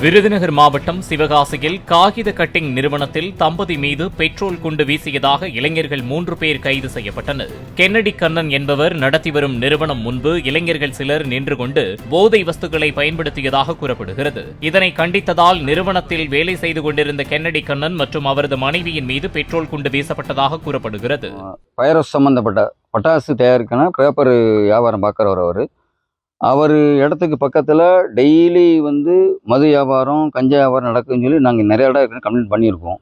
விருதுநகர் மாவட்டம் சிவகாசியில் காகித கட்டிங் நிறுவனத்தில் தம்பதி மீது பெட்ரோல் குண்டு வீசியதாக இளைஞர்கள் 3 பேர் கைது செய்யப்பட்டனர். கென்னடி கண்ணன் என்பவர் நடத்தி வரும் நிறுவனம் முன்பு இளைஞர்கள் சிலர் நின்று கொண்டு போதை வஸ்துக்களை பயன்படுத்தியதாக கூறப்படுகிறது. இதனை கண்டித்ததால் நிறுவனத்தில் வேலை செய்து கொண்டிருந்த கென்னடி கண்ணன் மற்றும் அவரது மனைவியின் மீது பெட்ரோல் குண்டு வீசப்பட்டதாக கூறப்படுகிறது. வைரஸ் சம்பந்தப்பட்ட பட்டாசு தயாரிக்கணும் பேப்பர் வியாபாரம் பார்க்குறவர் அவர் இடத்துக்கு பக்கத்தில் டெய்லி மது வியாபாரம் கஞ்சா வியாபாரம் நடக்குதுன்னு சொல்லி நாங்கள் நிறைய இடம் கம்ப்ளைண்ட் பண்ணியிருக்கோம்.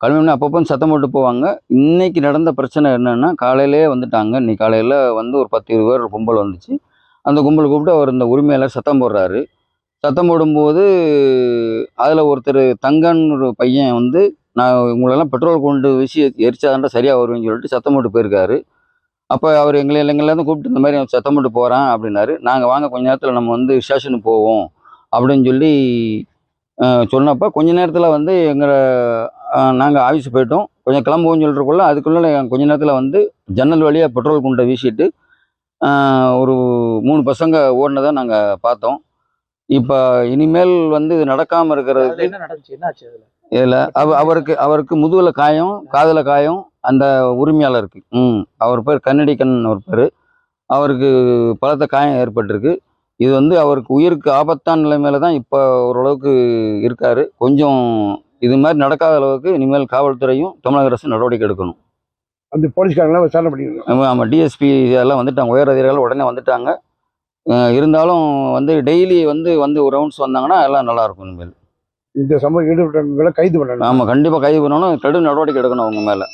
கம்ப்ளைண்ட் அப்பப்போ சத்தம் போட்டு போவாங்க. இன்றைக்கி நடந்த பிரச்சனை என்னென்னா, காலையிலே வந்துட்டாங்க. இன்னைக்கு காலையில் ஒரு 10-20 பேர் கும்பல் வந்துச்சு. அந்த கும்பல் கூப்பிட்டு அவர் இந்த உரிமையாளர் சத்தம் போடுறாரு. சத்தம் போடும்போது அதில் ஒருத்தர் தங்கன்னு ஒரு பையன் நான் உங்களெல்லாம் பெட்ரோல் கொண்டு வீசி எரிச்சாதாண்டா சரியாக வருவேன்னு சொல்லிட்டு சத்தம் போட்டு போயிருக்காரு. அப்போ அவர் எங்களையும் கூப்பிட்டு இந்த மாதிரி சத்தம் போட்டு போகிறான் அப்படின்னாரு. நாங்கள் வாங்க கொஞ்ச நேரத்தில் நம்ம ஸ்டேஷனுக்கு போவோம் அப்படின்னு சொல்லி சொன்னப்போ கொஞ்ச நேரத்தில் எங்களை நாங்கள் ஆஃபீஸ் போயிட்டோம். கொஞ்சம் கிளம்புவோன்னு சொல்கிறக்குள்ள அதுக்குள்ளே கொஞ்ச நேரத்தில் ஜன்னல் வழியாக பெட்ரோல் குண்டை வீசிட்டு ஒரு 3 பசங்க ஓடினதை நாங்கள் பார்த்தோம். இப்போ இனிமேல் இது நடக்காமல் இருக்கிறதுக்கு என்ன நடந்துச்சு, என்ன ஆச்சு அதுல? இதில் அவருக்கு முதுகில் காயம், காதில் காயம். அந்த உரிமையாளருக்கு அவர் பேர் கன்னடி கண்ணன் ஒரு பேர். அவருக்கு பலத்த காயம் ஏற்பட்டிருக்கு. இது அவருக்கு உயிருக்கு ஆபத்தான நிலைமையில தான் இப்போ ஓரளவுக்கு இருக்கார். கொஞ்சம் இது மாதிரி நடக்காத அளவுக்கு இனிமேல் காவல்துறையும் தமிழக அரசு நடவடிக்கை எடுக்கணும். அந்த போலீஸ்காரங்களாம் விசாரணை பண்ணியிருக்காங்க. ஆமாம், டிஎஸ்பி எல்லாம் வந்துட்டாங்க, உயர் அதிகாரிகள் உடனே வந்துட்டாங்க. இருந்தாலும் டெய்லி ஒரு ரவுண்ட்ஸ் வந்தாங்கன்னா எல்லாம் நல்லாயிருக்கும். இனிமேல் இந்த சம்பவம் ஈடுபட்டவங்களை கைது பண்ணணும். ஆமாம், கண்டிப்பாக கைது பண்ணணும். கடும் நடவடிக்கை எடுக்கணும் அவங்க மேலே.